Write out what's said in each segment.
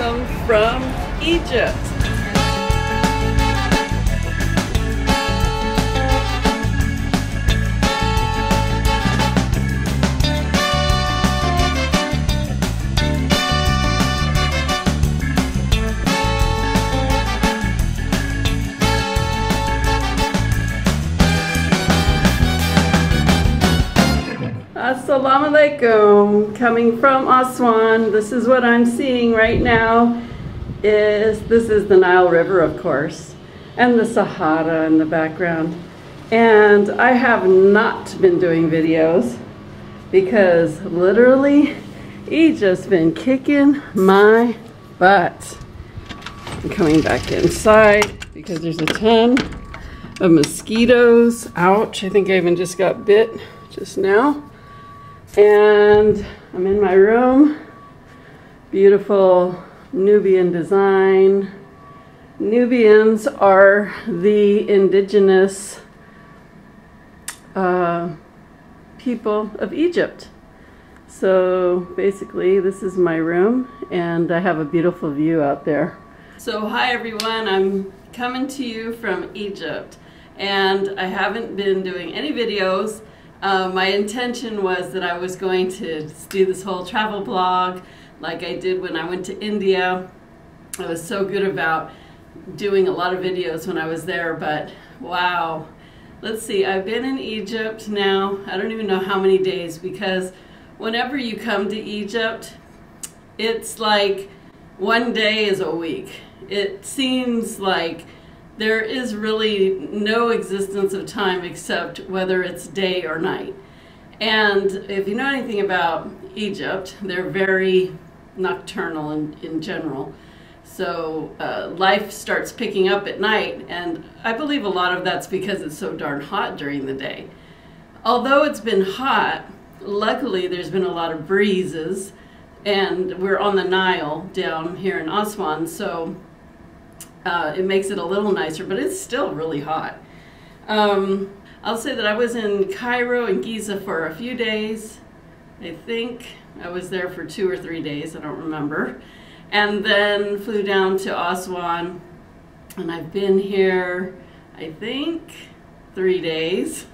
welcome from Egypt. Assalamu alaikum, coming from Aswan. This is what I'm seeing right now. This is the Nile River, of course, and the Sahara in the background. And I have not been doing videos because literally Egypt's been kicking my butt. I'm coming back inside because there's a ton of mosquitoes. Ouch, I think I even just got bit just now. And I'm in my room. Beautiful Nubian design. Nubians are the indigenous people of Egypt. So basically this is my room and I have a beautiful view out there. So hi everyone, I'm coming to you from Egypt and I haven't been doing any videos. My intention was that I was going to do this whole travel blog like I did when I went to India. I was so good about doing a lot of videos when I was there, but wow. Let's see, I've been in Egypt now, I don't even know how many days, because whenever you come to Egypt, it's like one day is a week. It seems like there is really no existence of time except whether it's day or night. And if you know anything about Egypt, they're very nocturnal in general. So life starts picking up at night, and I believe a lot of that's because it's so darn hot during the day. Although it's been hot, luckily there's been a lot of breezes, and we're on the Nile down here in Aswan, so it makes it a little nicer, but it's still really hot. I'll say that I was in Cairo and Giza for a few days. I think I was there for 2 or 3 days, I don't remember. And then flew down to Aswan, and I've been here, I think, 3 days.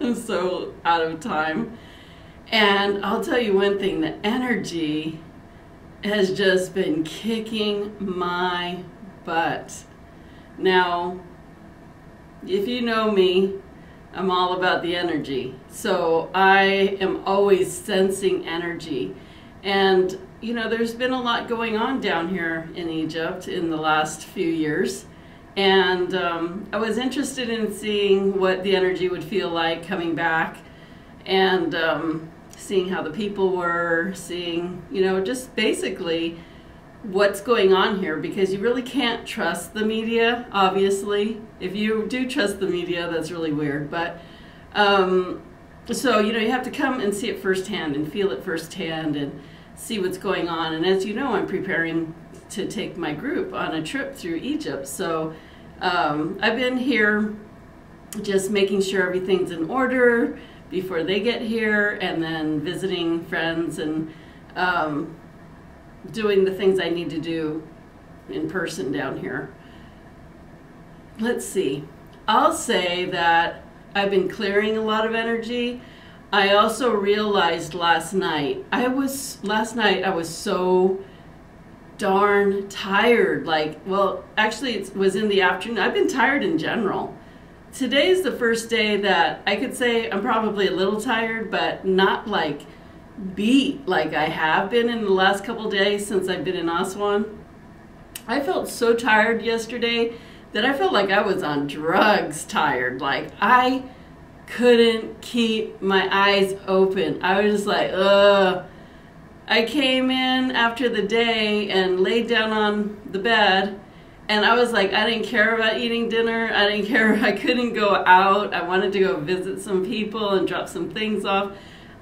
I'm so out of time. And I'll tell you one thing, the energy has just been kicking my butt. Now, if you know me, I'm all about the energy. So I am always sensing energy. And you know, there's been a lot going on down here in Egypt in the last few years. And I was interested in seeing what the energy would feel like coming back, and seeing how the people were, seeing, you know, just basically what's going on here, because you really can't trust the media, obviously. If you do trust the media, that's really weird. But so, you know, you have to come and see it firsthand and feel it firsthand and see what's going on. And as you know, I'm preparing to take my group on a trip through Egypt. So I've been here just making sure everything's in order before they get here, and then visiting friends and doing the things I need to do in person down here. Let's see. I'll say that I've been clearing a lot of energy. I also realized last night I was so darn tired. Like, well, actually it was in the afternoon. I've been tired in general. Today's the first day that I could say I'm probably a little tired, but not like beat like I have been in the last couple days since I've been in Aswan. I felt so tired yesterday that I felt like I was on drugs tired. Like I couldn't keep my eyes open. I was just like, ugh. I came in after the day and laid down on the bed, and I was like, I didn't care about eating dinner. I didn't care. I couldn't go out. I wanted to go visit some people and drop some things off.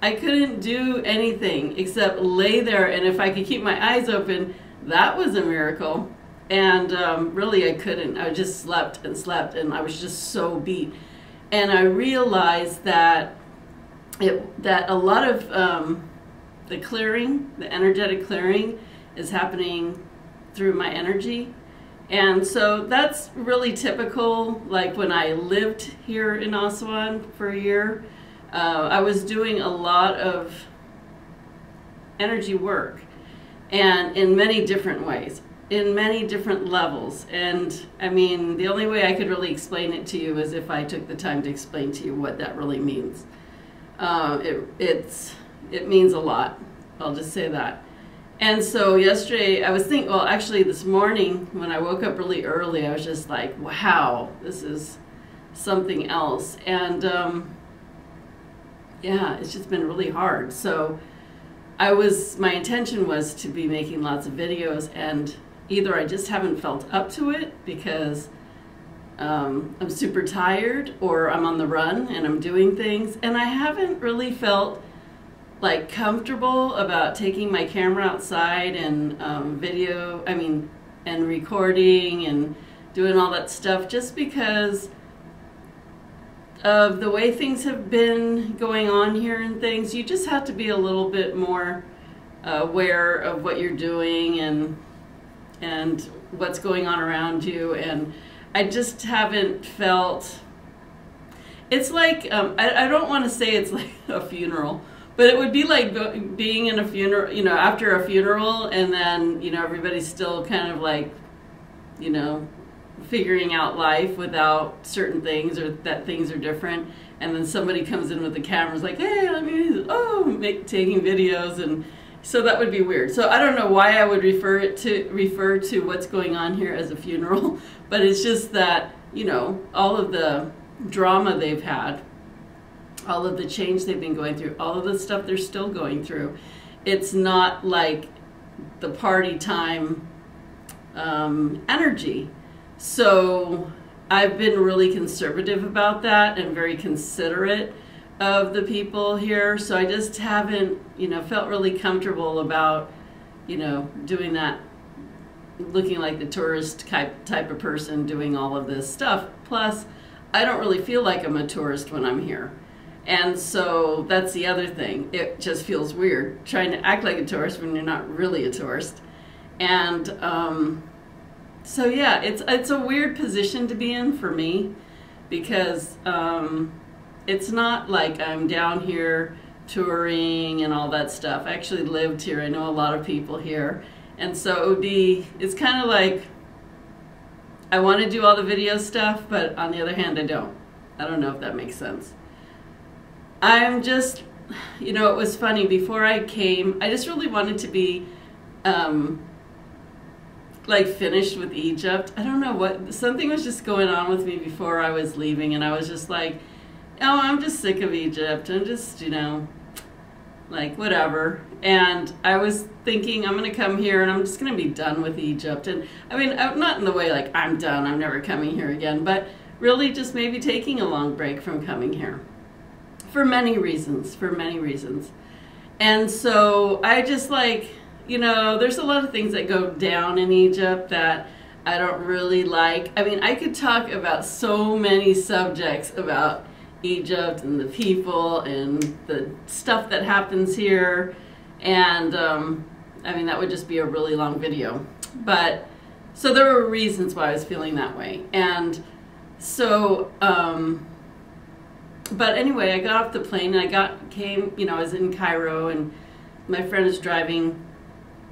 I couldn't do anything except lay there, and if I could keep my eyes open, that was a miracle. And really I couldn't. I just slept, and I was just so beat. And I realized that a lot of the clearing, the energetic clearing, is happening through my energy. And so that's really typical. Like when I lived here in Aswan for a year, I was doing a lot of energy work, and in many different ways, in many different levels. And I mean, the only way I could really explain it to you is if I took the time to explain to you what that really means. It means a lot, I'll just say that. And so yesterday I was thinking, well, actually this morning when I woke up really early, I was just like, wow, this is something else. And yeah, it's just been really hard. So my intention was to be making lots of videos, and either I just haven't felt up to it because I'm super tired, or I'm on the run and I'm doing things, and I haven't really felt like comfortable about taking my camera outside and and recording and doing all that stuff, just because of the way things have been going on here and things. You just have to be a little bit more aware of what you're doing and what's going on around you. And I just haven't felt, it's like, I don't want to say it's like a funeral, but it would be like being in a funeral, you know, after a funeral, and then, you know, everybody's still kind of like, you know, figuring out life without certain things, or that things are different, and then somebody comes in with the cameras like, hey, let me, taking videos, and so that would be weird. So I don't know why I would refer to what's going on here as a funeral, but it's just that, you know, all of the drama they've had, all of the change they've been going through, all of the stuff they're still going through. It's not like the party time energy. So I've been really conservative about that and very considerate of the people here. So I just haven't, you know, felt really comfortable about, you know, doing that, looking like the tourist type of person doing all of this stuff. Plus, I don't really feel like I'm a tourist when I'm here. And so that's the other thing. It just feels weird trying to act like a tourist when you're not really a tourist. And so yeah, it's a weird position to be in for me, because it's not like I'm down here touring and all that stuff. I actually lived here. I know a lot of people here. And so it's kind of like, I want to do all the video stuff, but on the other hand, I don't. I don't know if that makes sense. I'm just, you know, it was funny, before I came, I just really wanted to be like finished with Egypt. I don't know what, something was just going on with me before I was leaving, and I was just like, oh, I'm just sick of Egypt. I'm just, you know, like whatever. And I was thinking, I'm gonna come here and I'm just gonna be done with Egypt. And I mean, not in the way like I'm done, I'm never coming here again, but really just maybe taking a long break from coming here. For many reasons. And so I just like, you know, there's a lot of things that go down in Egypt that I don't really like. I mean, I could talk about so many subjects about Egypt and the people and the stuff that happens here, and I mean, that would just be a really long video. But so there were reasons why I was feeling that way. And so but anyway, I got off the plane and you know, I was in Cairo, and my friend was driving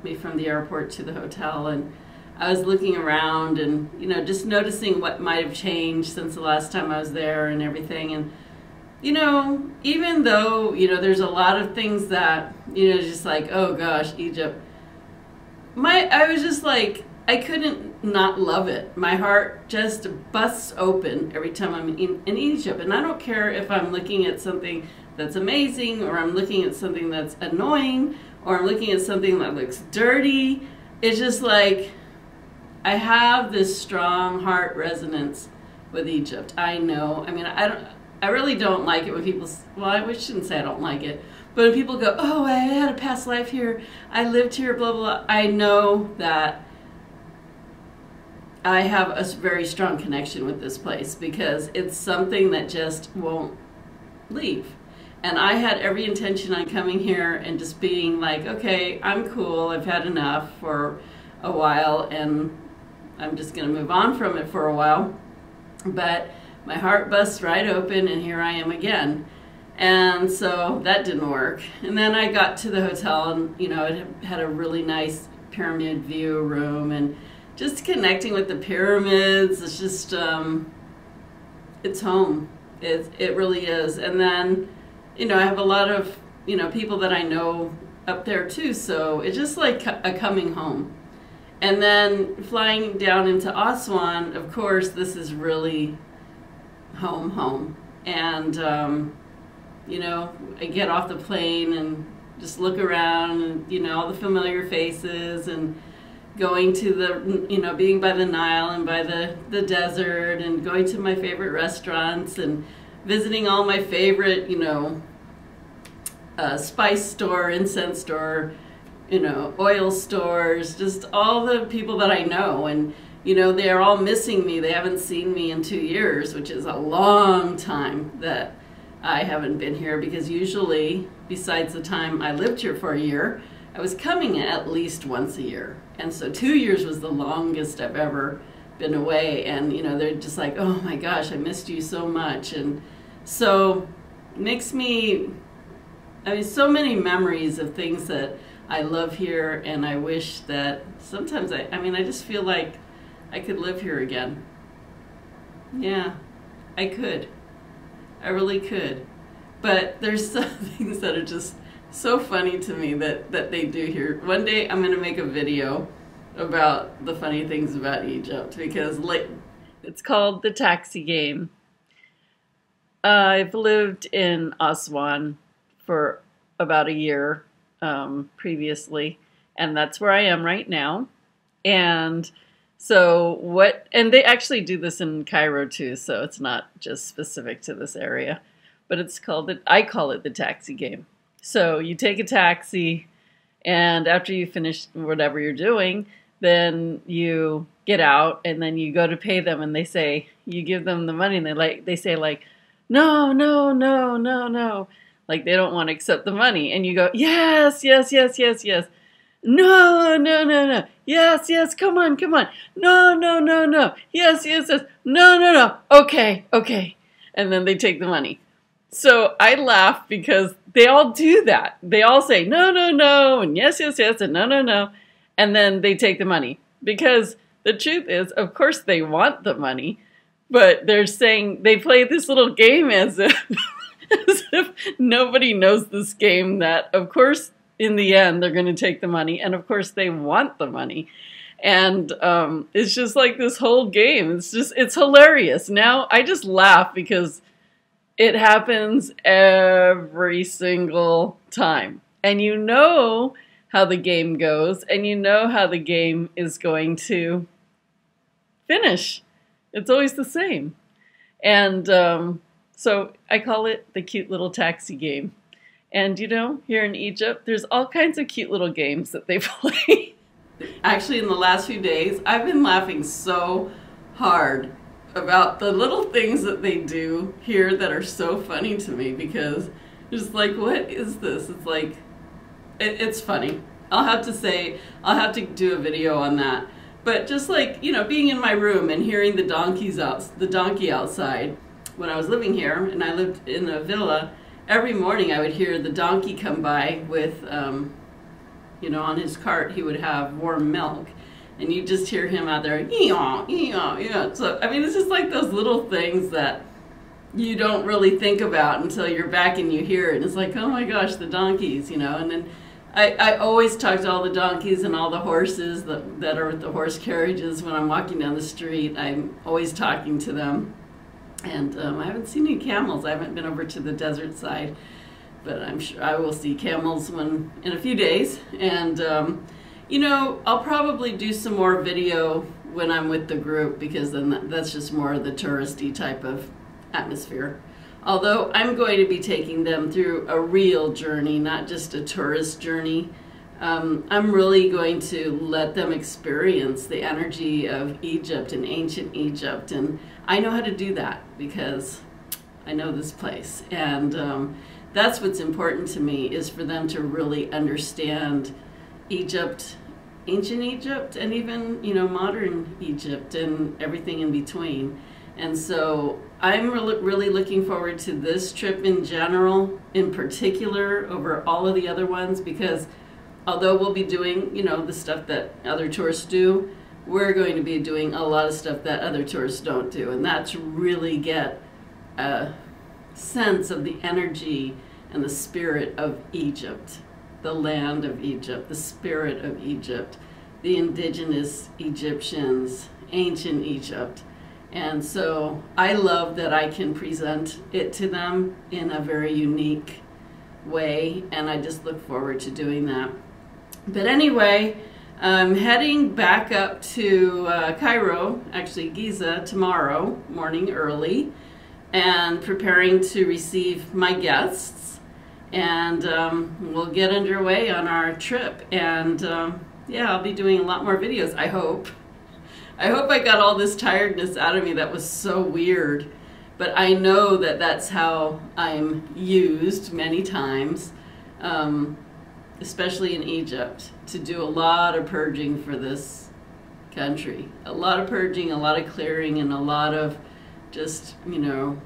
me from the airport to the hotel, and I was looking around and, you know, just noticing what might have changed since the last time I was there and everything. And, you know, even though, you know, there's a lot of things that, you know, just like, oh gosh, Egypt, I was just like, I couldn't not love it. My heart just busts open every time I'm in Egypt. And I don't care if I'm looking at something that's amazing, or I'm looking at something that's annoying, or I'm looking at something that looks dirty. It's just like, I have this strong heart resonance with Egypt. I know. I mean, I really don't like it when people, well, I shouldn't say I don't like it, but when people go, oh, I had a past life here, I lived here, blah, blah, blah. I know that I have a very strong connection with this place, because it's something that just won't leave. And I had every intention on coming here and just being like, okay, I'm cool, I've had enough for a while, and I'm just going to move on from it for a while. But my heart busts right open, and here I am again. And so that didn't work. And then I got to the hotel, and you know, it had a really nice pyramid view room, and just connecting with the pyramids, it's just it's home. It really is. And then, you know, I have a lot of, you know, people that I know up there too, so it's just like a coming home. And then flying down into Aswan, of course, this is really home. And you know, I get off the plane and just look around, and you know, all the familiar faces, and going to the, you know, being by the Nile and by the desert, and going to my favorite restaurants, and visiting all my favorite, you know, spice store, incense store, you know, oil stores, just all the people that I know. And you know, they're all missing me. They haven't seen me in 2 years, which is a long time that I haven't been here, because usually, besides the time I lived here for a year, I was coming at least once a year. And so 2 years was the longest I've ever been away. And you know, they're just like, oh my gosh, I missed you so much. And so makes me, I mean, so many memories of things that I love here, and I wish that sometimes I mean, I just feel like I could live here again. Yeah, I could. I really could. But there's some things that are just so funny to me that they do here. One day I'm going to make a video about the funny things about Egypt, because it's called The Taxi Game. I've lived in Aswan for about a year previously, and that's where I am right now. And so and they actually do this in Cairo too, so it's not just specific to this area, but it's called, I call it the taxi game. So you take a taxi, and after you finish whatever you're doing, then you get out, and then you go to pay them, and they say, you give them the money, and they say like, no, no, no, no, no. Like they don't want to accept the money. And you go, yes, yes, yes, yes, yes. No, no, no, no. Yes, yes, come on, come on. No, no, no, no. Yes, yes, yes. No, no, no. Okay, okay. And then they take the money. So I laugh because they all do that. They all say, no, no, no, and yes, yes, yes, and no, no, no. And then they take the money. Because the truth is, of course they want the money, but they're saying, they play this little game as if, as if nobody knows this game, that of course in the end they're going to take the money, and of course they want the money. And it's just like this whole game. It's hilarious. Now I just laugh because it happens every single time. And you know how the game goes, and you know how the game is going to finish. It's always the same. And so I call it the cute little taxi game. And you know, here in Egypt, there's all kinds of cute little games that they play. Actually, in the last few days, I've been laughing so hard about the little things that they do here that are so funny to me, because it's like, what is this? It's like, it's funny. I'll have to do a video on that. But just like, you know, being in my room and hearing the donkey outside. When I was living here, and I lived in a villa, every morning I would hear the donkey come by with, you know, on his cart he would have warm milk. And you just hear him out there, ee-yaw, ee-yaw, ee-yaw. So, I mean, it's just like those little things that you don't really think about until you're back and you hear it. And it's like, oh my gosh, the donkeys, you know. And then I always talk to all the donkeys and all the horses that are with the horse carriages when I'm walking down the street. I'm always talking to them. And I haven't seen any camels. I haven't been over to the desert side, but I'm sure I will see camels in a few days. And you know, I'll probably do some more video when I'm with the group, because then that's just more of the touristy type of atmosphere. Although I'm going to be taking them through a real journey, not just a tourist journey. I'm really going to let them experience the energy of Egypt and ancient Egypt, and I know how to do that because I know this place. And that's what's important to me, is for them to really understand Egypt ancient Egypt and even, you know, modern Egypt and everything in between. And so I'm really looking forward to this trip in general, in particular, over all of the other ones, because although we'll be doing, you know, the stuff that other tourists do, we're going to be doing a lot of stuff that other tourists don't do. And that's really get a sense of the energy and the spirit of Egypt, the land of Egypt, the spirit of Egypt, the indigenous Egyptians, ancient Egypt. And so I love that I can present it to them in a very unique way, and I just look forward to doing that. But anyway, I'm heading back up to Cairo, actually Giza, tomorrow morning early, and preparing to receive my guests. And we'll get underway on our trip. And yeah, I'll be doing a lot more videos, I hope. I hope I got all this tiredness out of me. That was so weird. But I know that that's how I'm used many times, especially in Egypt, to do a lot of purging for this country. A lot of purging, a lot of clearing, and a lot of just, you know,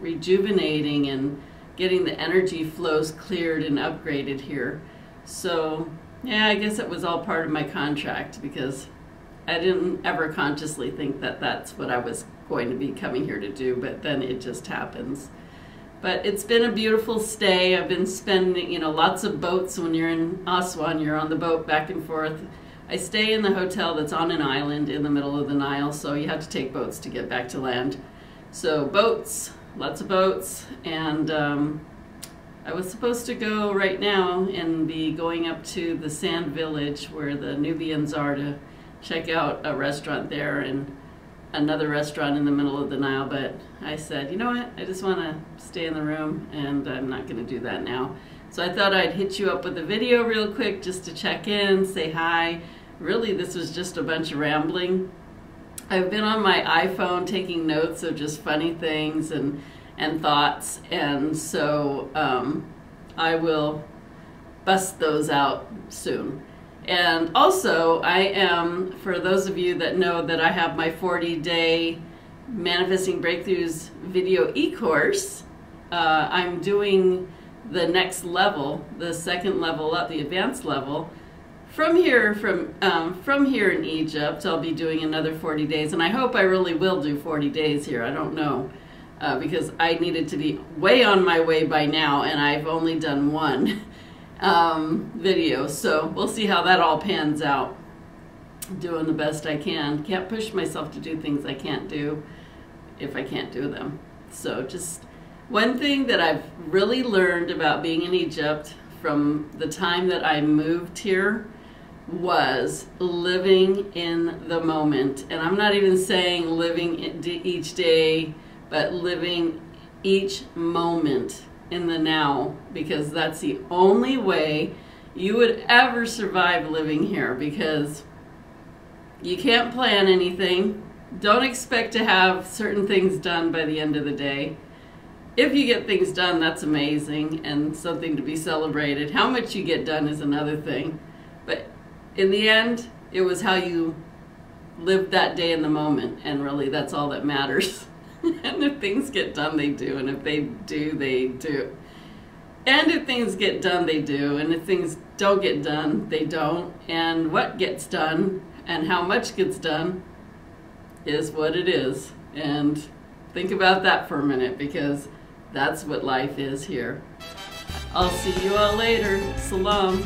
rejuvenating and getting the energy flows cleared and upgraded here. So yeah, I guess it was all part of my contract, because I didn't ever consciously think that that's what I was going to be coming here to do, but then it just happens. But it's been a beautiful stay. I've been spending, you know, lots of boats. When you're in Aswan, you're on the boat back and forth. I stay in the hotel that's on an island in the middle of the Nile, so you have to take boats to get back to land. So boats, lots of boats, and I was supposed to go right now and be going up to the Sand Village where the Nubians are to check out a restaurant there and another restaurant in the middle of the Nile, but I said, you know what, I just want to stay in the room, and I'm not going to do that now. So I thought I'd hit you up with a video real quick just to check in, say hi. Really, this was just a bunch of rambling. I've been on my iPhone taking notes of just funny things and thoughts, and so I will bust those out soon. And also, I am, for those of you that know that I have my 40-day Manifesting Breakthroughs video e-course, I'm doing the next level, the second level up, the advanced level. From here in Egypt, I'll be doing another 40 days, and I hope I really will do 40 days here. I don't know, because I needed to be way on my way by now, and I've only done one video, so we'll see how that all pans out. Doing the best I can. Can't push myself to do things I can't do if I can't do them. So just one thing that I've really learned about being in Egypt from the time that I moved here was living in the moment. And I'm not even saying living each day, but living each moment in the now, because that's the only way you would ever survive living here, because you can't plan anything. Don't expect to have certain things done by the end of the day. If you get things done, that's amazing and something to be celebrated. How much you get done is another thing. But in the end, it was how you lived that day in the moment, and really that's all that matters. And if things get done, they do. And if they do, they do. And if things get done, they do. And if things don't get done, they don't. And what gets done and how much gets done is what it is. And think about that for a minute, because that's what life is here. I'll see you all later. Salam.